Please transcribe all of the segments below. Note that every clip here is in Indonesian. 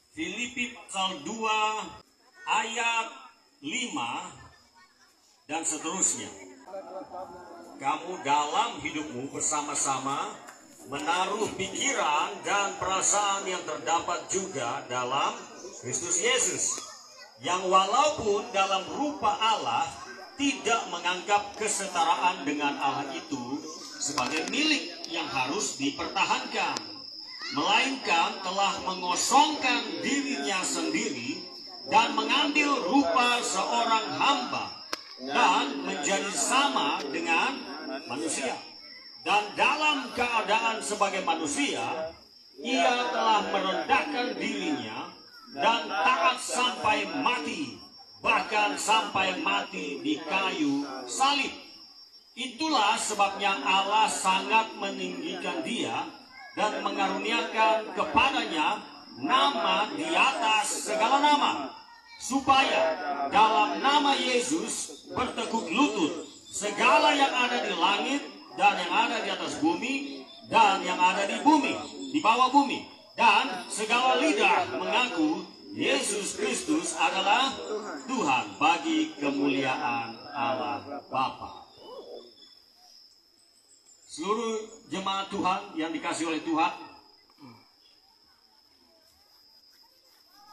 Filipi pasal 2 ayat 5 dan seterusnya. Kamu dalam hidupmu bersama-sama menaruh pikiran dan perasaan yang terdapat juga dalam Kristus Yesus, yang walaupun dalam rupa Allah tidak menganggap kesetaraan dengan Allah itu sebagai milik yang harus dipertahankan, melainkan telah mengosongkan dirinya sendiri dan mengambil rupa seorang hamba dan menjadi sama dengan manusia. Dan dalam keadaan sebagai manusia, ia telah merendahkan dirinya dan taat sampai mati, bahkan sampai mati di kayu salib. Itulah sebabnya Allah sangat meninggikan dia dan mengaruniakan kepadanya nama di atas segala nama, supaya dalam nama Yesus bertekuk lutut segala yang ada di langit dan yang ada di atas bumi dan yang ada di bumi, di bawah bumi, dan segala lidah mengaku Yesus Kristus adalah Tuhan, bagi kemuliaan Allah Bapa. Seluruh jemaat Tuhan yang dikasihi oleh Tuhan,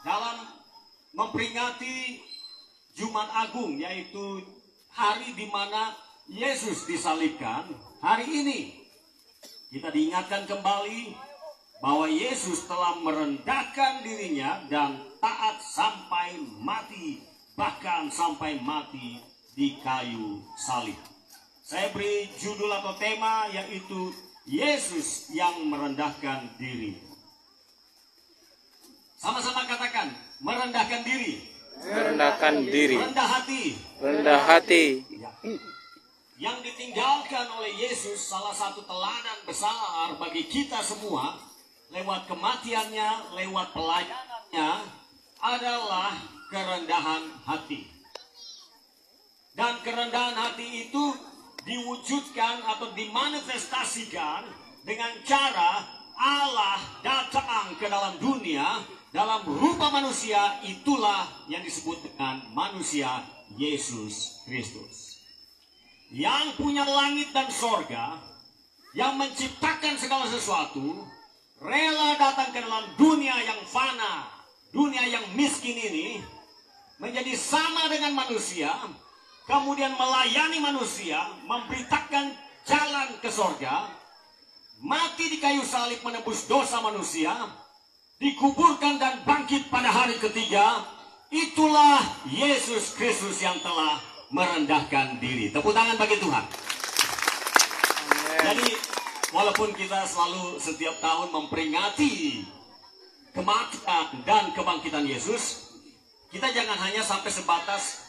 dalam memperingati Jumat Agung, yaitu hari di mana Yesus disalibkan, hari ini kita diingatkan kembali bahwa Yesus telah merendahkan dirinya dan taat sampai mati, bahkan sampai mati di kayu salib. Saya beri judul atau tema, yaitu Yesus yang merendahkan diri. Sama-sama katakan, merendahkan diri. Merendahkan diri. Rendah hati. Rendah hati. Ya. Yang ditinggalkan oleh Yesus, salah satu teladan besar bagi kita semua, lewat kematiannya, lewat pelayanannya, adalah kerendahan hati. Dan kerendahan hati itu diwujudkan atau dimanifestasikan dengan cara Allah datang ke dalam dunia dalam rupa manusia. Itulah yang disebut dengan manusia Yesus Kristus, yang punya langit dan sorga, yang menciptakan segala sesuatu, rela datang ke dalam dunia yang fana, dunia yang miskin ini, menjadi sama dengan manusia, kemudian melayani manusia, memberitakan jalan ke sorga, mati di kayu salib menebus dosa manusia, dikuburkan dan bangkit pada hari ketiga. Itulah Yesus Kristus yang telah merendahkan diri. Tepuk tangan bagi Tuhan. Amen. Jadi walaupun kita selalu setiap tahun memperingati kematian dan kebangkitan Yesus, kita jangan hanya sampai sebatas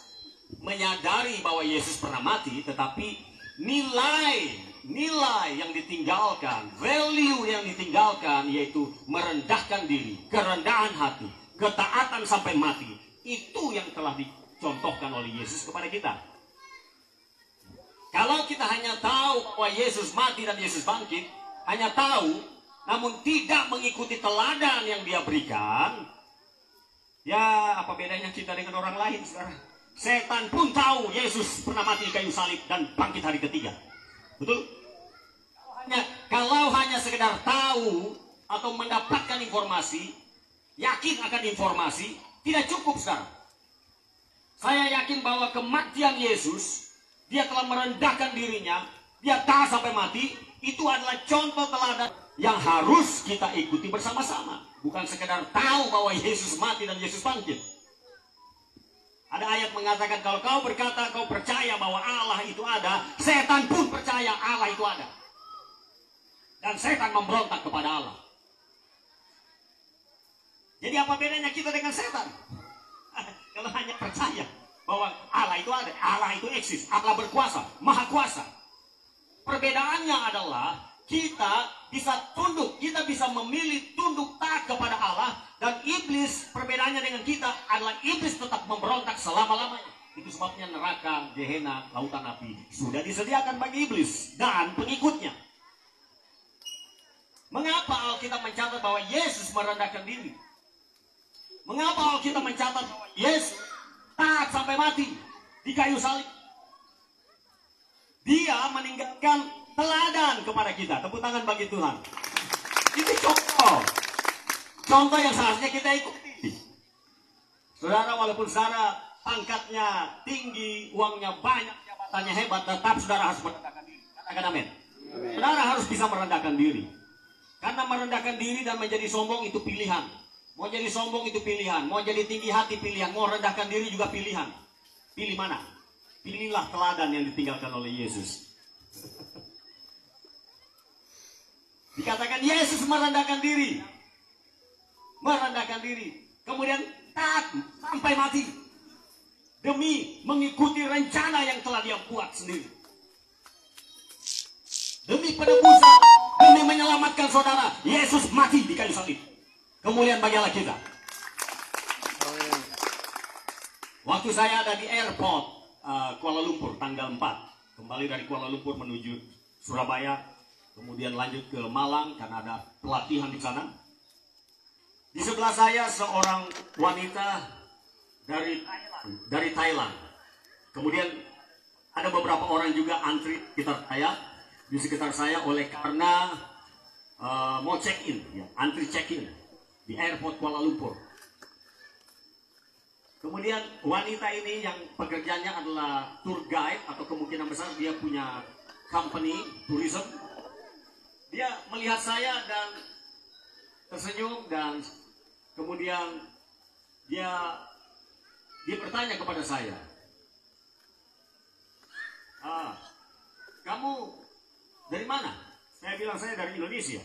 menyadari bahwa Yesus pernah mati, tetapi nilai yang ditinggalkan, value yang ditinggalkan, yaitu merendahkan diri, kerendahan hati, ketaatan sampai mati, itu yang telah dicontohkan oleh Yesus kepada kita. Kalau kita hanya tahu bahwa Yesus mati dan Yesus bangkit, hanya tahu, namun tidak mengikuti teladan yang dia berikan, ya apa bedanya kita dengan orang lain sekarang? Setan pun tahu Yesus pernah mati di kayu salib dan bangkit hari ketiga. Betul? Kalau hanya sekedar tahu atau mendapatkan informasi, yakin akan informasi, tidak cukup sekarang. Saya yakin bahwa kematian Yesus, dia telah merendahkan dirinya, dia taat sampai mati, itu adalah contoh teladan yang harus kita ikuti bersama-sama. Bukan sekedar tahu bahwa Yesus mati dan Yesus bangkit. Ada ayat mengatakan, kalau kau berkata kau percaya bahwa Allah itu ada, setan pun percaya Allah itu ada. Dan setan memberontak kepada Allah. Jadi apa bedanya kita dengan setan? Kalau hanya percaya bahwa Allah itu ada, Allah itu eksis, Allah berkuasa, maha kuasa. Perbedaannya adalah kita bisa tunduk, kita bisa memilih tunduk taat kepada Allah. Dan iblis, perbedaannya dengan kita adalah iblis tetap memberontak selama-lamanya. Itu sebabnya neraka, Gehenna, lautan api sudah disediakan bagi iblis dan pengikutnya. Mengapa Alkitab mencatat bahwa Yesus merendahkan diri? Mengapa Alkitab mencatat Yesus taat sampai mati di kayu salib? Dia meninggalkan teladan kepada kita. Tepuk tangan bagi Tuhan. Itu contoh. Contoh yang seharusnya kita ikuti. Saudara, walaupun saudara pangkatnya tinggi, uangnya banyak, jabatannya hebat, tetap saudara harus merendahkan diri. Katakan amin. Saudara harus bisa merendahkan diri. Karena merendahkan diri dan menjadi sombong itu pilihan. Mau jadi sombong itu pilihan. Mau jadi tinggi hati pilihan. Mau rendahkan diri juga pilihan. Pilih mana? Pilihlah teladan yang ditinggalkan oleh Yesus. Dikatakan Yesus merendahkan diri. Merendahkan diri. Kemudian taat sampai mati. Demi mengikuti rencana yang telah dia buat sendiri. Demi penebusan. Demi menyelamatkan saudara. Yesus mati di kayu salib. Kemuliaan bagi Allah kita. Waktu saya ada di airport Kuala Lumpur tanggal 4. Kembali dari Kuala Lumpur menuju Surabaya. Kemudian lanjut ke Malang karena ada pelatihan di sana. Di sebelah saya seorang wanita dari Thailand. Kemudian ada beberapa orang juga antri di sekitar saya oleh karena mau check-in, ya, antri check-in di airport Kuala Lumpur. Kemudian wanita ini yang pekerjaannya adalah tour guide atau kemungkinan besar dia punya company tourism. Dia melihat saya dan tersenyum dan kemudian dia bertanya kepada saya, kamu dari mana? Saya bilang saya dari Indonesia.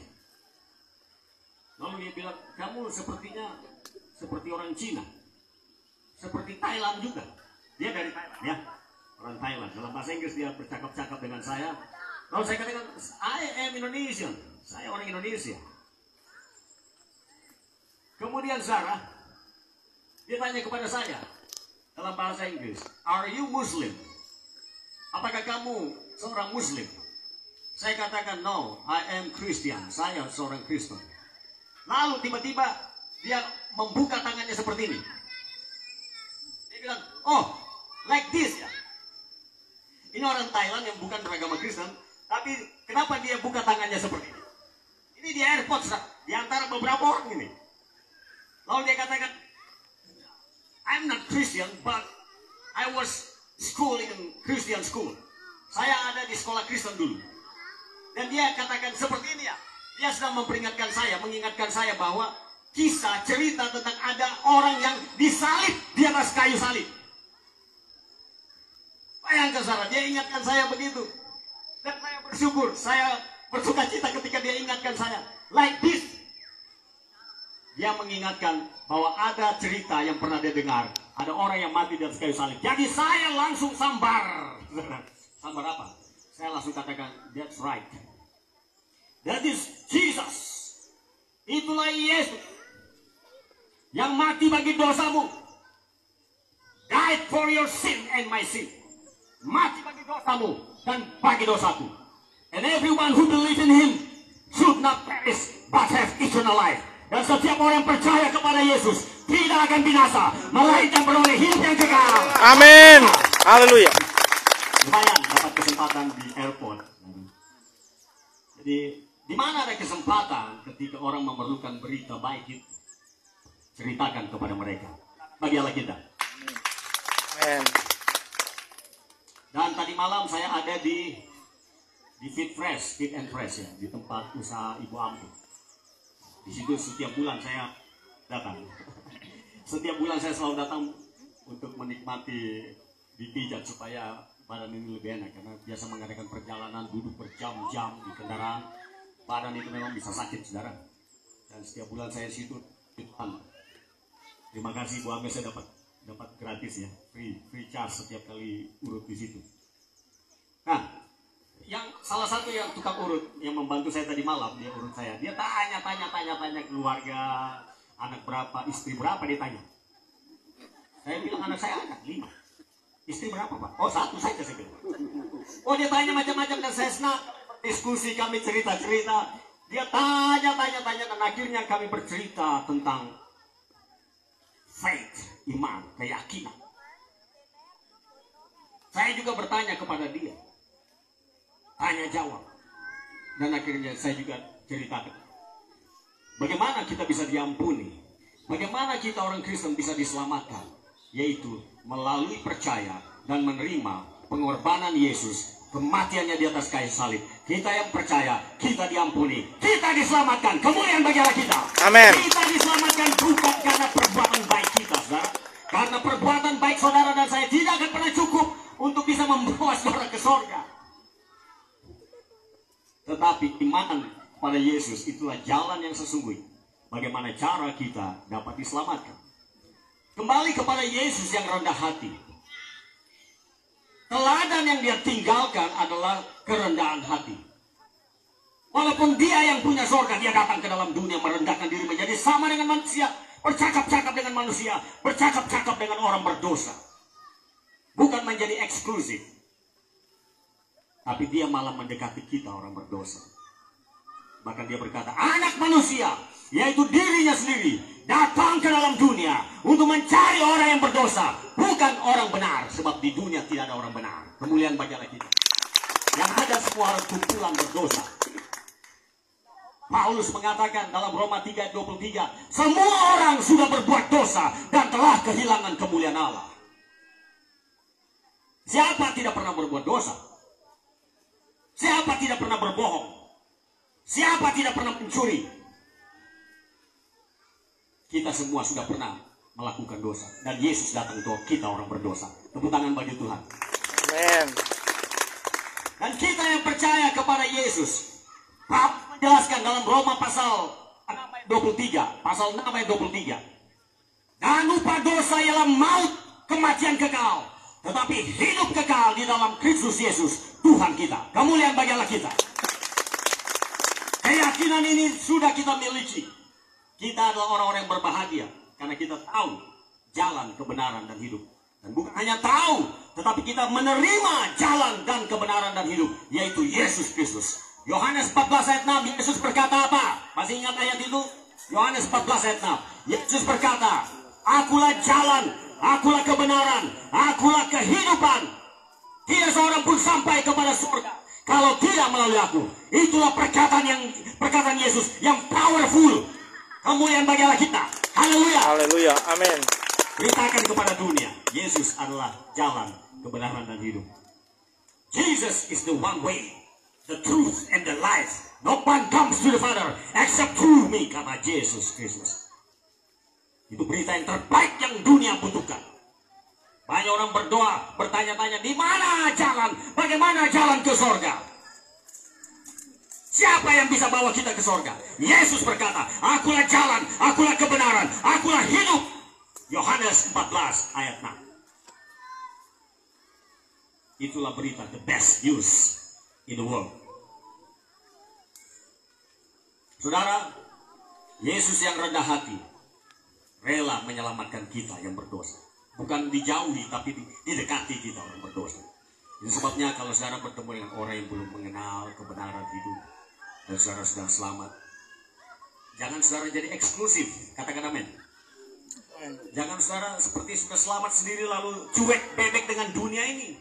Lalu dia bilang, kamu sepertinya seperti orang Cina. Seperti Thailand juga. Dia dari Thailand, ya. Orang Thailand. Dalam bahasa Inggris dia bercakap-cakap dengan saya. Lalu saya katakan, I am Indonesian. Saya orang Indonesia. Kemudian Sarah, dia tanya kepada saya dalam bahasa Inggris, are you Muslim? Apakah kamu seorang Muslim? Saya katakan, no, I am Christian. Saya seorang Kristen. Lalu tiba-tiba dia membuka tangannya seperti ini. Dia bilang, oh, like this ya. Ini orang Thailand yang bukan beragama Kristen, tapi kenapa dia buka tangannya seperti ini? Ini di airport, di antara beberapa orang ini. Lalu dia katakan, I'm not Christian, but I was school in Christian school. Saya ada di sekolah Kristen dulu. Dan dia katakan seperti ini ya. Dia sedang memperingatkan saya, mengingatkan saya bahwa kisah cerita tentang ada orang yang disalib di atas kayu salib. Bayangkan saudara, dia ingatkan saya begitu. Dan saya bersyukur, saya bersuka cita ketika dia ingatkan saya. Like this. Dia mengingatkan bahwa ada cerita yang pernah dia dengar. Ada orang yang mati di atas kayu salib. Jadi saya langsung sambar. Sambar apa? Saya langsung katakan, that's right. That is Jesus. Itulah Yesus yang mati bagi dosamu. Died for your sin and my sin. Mati bagi dosamu dan bagi dosaku. And everyone who believes in him should not perish but have eternal life. Dan setiap orang yang percaya kepada Yesus tidak akan binasa, melainkan beroleh hidup yang kekal. Amin. Haleluya. Lumayan dapat kesempatan di airport. Jadi di mana ada kesempatan ketika orang memerlukan berita baik itu, ceritakan kepada mereka. Bagi Allah kita. Amen. Dan tadi malam saya ada di Fit and Fresh ya, di tempat usaha Ibu Ampu. Di situ setiap bulan saya datang. Setiap bulan saya selalu datang untuk menikmati dipijat supaya badan ini lebih enak, karena biasa mengadakan perjalanan duduk berjam-jam di kendaraan. Badan itu memang bisa sakit, saudara. Dan setiap bulan saya situ. Terima kasih Bu Ame, saya dapat gratis ya, free charge setiap kali urut di situ. Nah, yang salah satu yang tukang urut yang membantu saya tadi malam, dia urut saya. Dia tanya keluarga, anak berapa, istri berapa, dia tanya. Saya bilang anak saya ada 5. Istri berapa Pak? Oh 1 saja saya bilang. Oh dia tanya macam-macam dan saya senang. Diskusi kami cerita-cerita. Dia tanya dan akhirnya kami bercerita tentang keyakinan. Saya juga bertanya kepada dia. Tanya jawab. Dan akhirnya saya juga ceritakan. Bagaimana kita bisa diampuni? Bagaimana kita orang Kristen bisa diselamatkan? Yaitu melalui percaya dan menerima pengorbanan Yesus, kematiannya di atas kayu salib. Kita yang percaya, kita diampuni, kita diselamatkan. Kemuliaan bagi Allah kita. Amin. Kita diselamatkan bukan karena perbuatan baik kita, saudara. Karena perbuatan baik saudara dan saya tidak akan pernah cukup untuk bisa membawa saudara ke surga. Tetapi iman pada Yesus itulah jalan yang sesungguhnya. Bagaimana cara kita dapat diselamatkan? Kembali kepada Yesus yang rendah hati. Teladan yang dia tinggalkan adalah kerendahan hati. Walaupun dia yang punya surga, dia datang ke dalam dunia merendahkan diri menjadi sama dengan manusia, bercakap-cakap dengan manusia, bercakap-cakap dengan orang berdosa. Bukan menjadi eksklusif, tapi dia malah mendekati kita orang berdosa. Bahkan dia berkata, anak manusia, yaitu dirinya sendiri, datang ke dalam dunia untuk mencari orang yang berdosa, bukan orang benar, sebab di dunia tidak ada orang benar. Kemuliaan bagi Allah kita. Yang ada semua orang kumpulan berdosa. Paulus mengatakan dalam Roma 3:23, semua orang sudah berbuat dosa dan telah kehilangan kemuliaan Allah. Siapa tidak pernah berbuat dosa? Siapa tidak pernah berbohong? Siapa tidak pernah mencuri? Kita semua sudah pernah melakukan dosa. Dan Yesus datang untuk kita orang berdosa. Tepuk tangan bagi Tuhan. Amin. Dan kita yang percaya kepada Yesus, Paulus menjelaskan dalam Roma pasal 23, pasal 6 ayat 23. Dan upah dosa ialah maut, kematian kekal. Tetapi hidup kekal di dalam Kristus Yesus, Tuhan kita. Kemuliaan bagi Allah kita. Keyakinan ini sudah kita miliki. Kita adalah orang-orang yang berbahagia karena kita tahu jalan kebenaran dan hidup. Dan bukan hanya tahu, tetapi kita menerima jalan dan kebenaran dan hidup, yaitu Yesus Kristus. Yohanes 14 ayat 6, Yesus berkata apa? Masih ingat ayat itu? Yohanes 14 ayat 6. Yesus berkata, akulah jalan, akulah kebenaran, akulah kehidupan. Tidak seorang pun sampai kepada surga kalau tidak melalui aku. Itulah perkataan Yesus yang powerful. Kemuliaan bagi Allah kita. Haleluya. Haleluya. Amin. Beritakan kepada dunia, Yesus adalah jalan, kebenaran dan hidup. Jesus is the one way, the truth and the life. No one comes to the Father except through me, kata Yesus Kristus. Itu berita yang terbaik yang dunia butuhkan. Banyak orang berdoa, bertanya-tanya, di mana jalan? Bagaimana jalan ke surga? Siapa yang bisa bawa kita ke surga? Yesus berkata, akulah jalan, akulah kebenaran, akulah hidup. Yohanes 14 ayat 6. Itulah berita, the best news in the world. Saudara, Yesus yang rendah hati rela menyelamatkan kita yang berdosa. Bukan dijauhi, tapi didekati kita orang berdosa. Ini sebabnya kalau saudara bertemu dengan orang yang belum mengenal kebenaran hidup, dan saudara sudah selamat, jangan saudara jadi eksklusif. Katakan amin. Jangan saudara seperti sudah selamat sendiri lalu cuek bebek dengan dunia ini.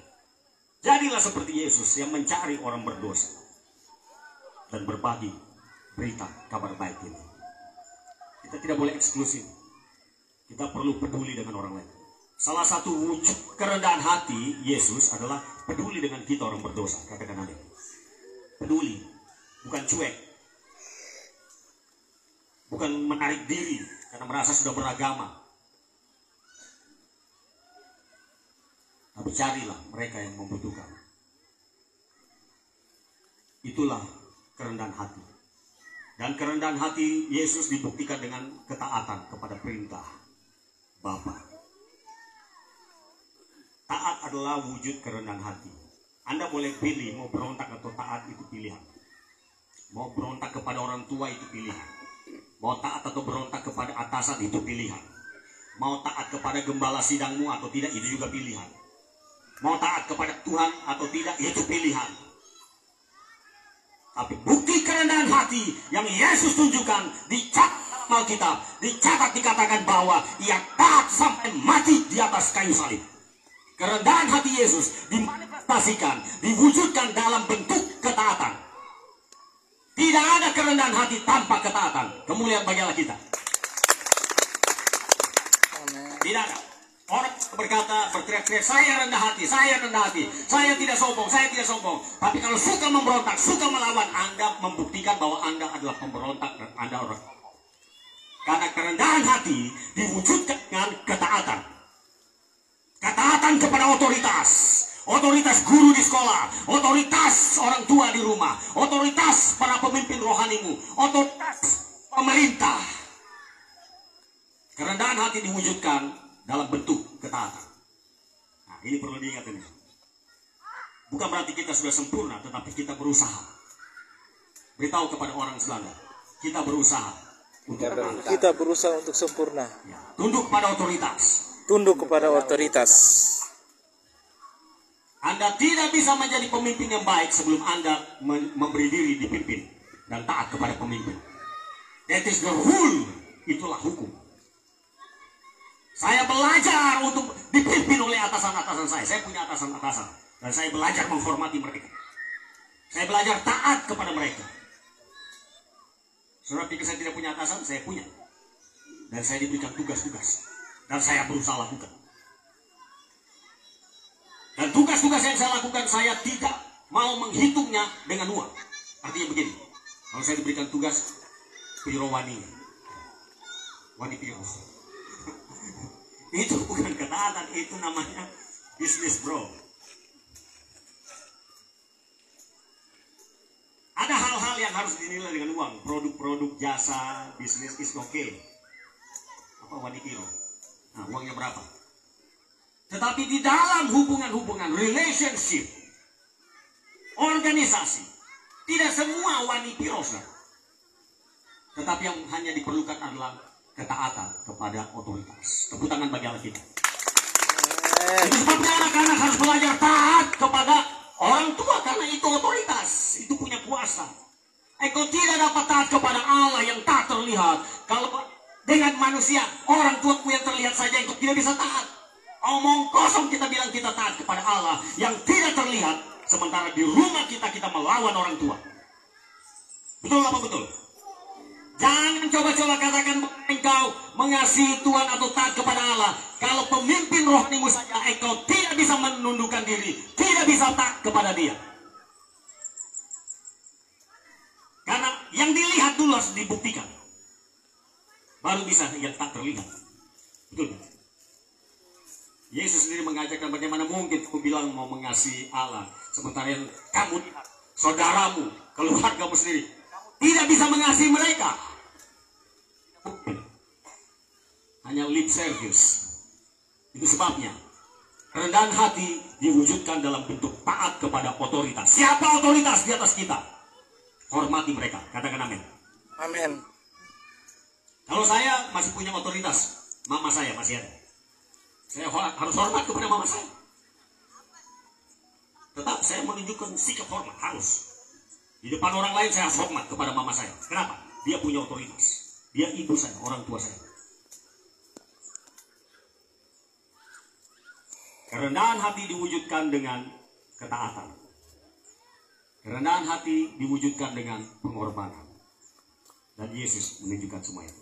Jadilah seperti Yesus yang mencari orang berdosa dan berbagi berita kabar baik ini. Kita tidak boleh eksklusif. Kita perlu peduli dengan orang lain. Salah satu wujud kerendahan hati Yesus adalah peduli dengan kita orang berdosa. Katakan amin. Peduli, bukan cuek. Bukan menarik diri karena merasa sudah beragama. Tapi carilah mereka yang membutuhkan. Itulah kerendahan hati. Dan kerendahan hati Yesus dibuktikan dengan ketaatan kepada perintah Bapa. Taat adalah wujud kerendahan hati. Anda boleh pilih mau berontak atau taat, itu pilihan. Mau berontak kepada orang tua, itu pilihan. Mau taat atau berontak kepada atasan, itu pilihan. Mau taat kepada gembala sidangmu atau tidak, itu juga pilihan. Mau taat kepada Tuhan atau tidak, itu pilihan. Tapi bukti kerendahan hati yang Yesus tunjukkan dicatat Alkitab dicatat dikatakan bahwa ia taat sampai mati di atas kayu salib. Kerendahan hati Yesus dimanifestasikan, diwujudkan dalam bentuk ketaatan. Tidak ada kerendahan hati tanpa ketaatan. Kemuliaan bagi Allah kita. Tidak ada. Orang berkata, berteriak-teriak, saya rendah hati, saya rendah hati, saya tidak sombong, saya tidak sombong. Tapi kalau suka memberontak, suka melawan, Anda membuktikan bahwa Anda adalah pemberontak dan Anda orang. Karena kerendahan hati diwujudkan dengan ketaatan. Ketaatan kepada otoritas. Otoritas guru di sekolah, otoritas orang tua di rumah, otoritas para pemimpin rohanimu, otoritas pemerintah. Kerendahan hati diwujudkan dalam bentuk ketaatan. Nah, ini perlu diingat ini. Bukan berarti kita sudah sempurna, tetapi kita berusaha. Beritahu kepada orang Belanda, kita berusaha untuk sempurna. Ya, tunduk pada otoritas. Tunduk kepada otoritas. Anda tidak bisa menjadi pemimpin yang baik sebelum Anda memberi diri dipimpin dan taat kepada pemimpin. That is the rule. Itulah hukum. Saya belajar untuk dipimpin oleh atasan-atasan saya. Saya punya atasan-atasan. Dan saya belajar menghormati mereka. Saya belajar taat kepada mereka. Saudara pikir saya tidak punya atasan? Saya punya. Dan saya diberikan tugas-tugas. Dan saya berusaha lakukan. Dan tugas-tugas yang saya lakukan, saya tidak mau menghitungnya dengan uang. Artinya begini. Kalau saya diberikan tugas, piro wani piro. Itu bukan ketaatan, itu namanya bisnis, bro. Ada hal-hal yang harus dinilai dengan uang. Produk-produk, jasa, bisnis is okay. Apa wanipiro? Nah, uangnya berapa? Tetapi di dalam hubungan-hubungan, relationship, organisasi, tidak semua wanipiro. Tetapi yang hanya diperlukan adalah ketaatan kepada otoritas. Tepuk tangan bagi Allah kita. Itu sebabnya anak-anak harus belajar taat kepada orang tua, karena itu otoritas, itu punya kuasa. Engkau tidak dapat taat kepada Allah yang tak terlihat. Kalau dengan manusia, orang tuaku yang terlihat saja engkau tidak bisa taat. Omong kosong kita bilang kita taat kepada Allah yang tidak terlihat, sementara di rumah kita melawan orang tua. Betul apa betul? Jangan coba-coba katakan engkau mengasihi Tuhan atau taat kepada Allah. Kalau pemimpin rohanimu saja engkau tidak bisa menundukkan diri, tidak bisa taat kepada dia. Karena yang dilihat dulu harus dibuktikan. Baru bisa yang tak terlihat. Betul kan? Yesus sendiri mengajarkan bagaimana mungkin kamu bilang mau mengasihi Allah, sementara yang kamu lihat, saudaramu, keluargamu sendiri tidak bisa mengasihi mereka. Hanya lip service. Itu sebabnya kerendahan hati diwujudkan dalam bentuk taat kepada otoritas. Siapa otoritas di atas kita? Hormati mereka. Katakan amin. Amin. Kalau saya masih punya otoritas, mama saya masih ada. Saya harus hormat kepada mama saya. Tetap saya menunjukkan sikap hormat, harus. Di depan orang lain saya hormat kepada mama saya. Kenapa? Dia punya otoritas. Dia ibu saya, orang tua saya. Kerendahan hati diwujudkan dengan ketaatan. Kerendahan hati diwujudkan dengan pengorbanan. Dan Yesus menunjukkan semua itu.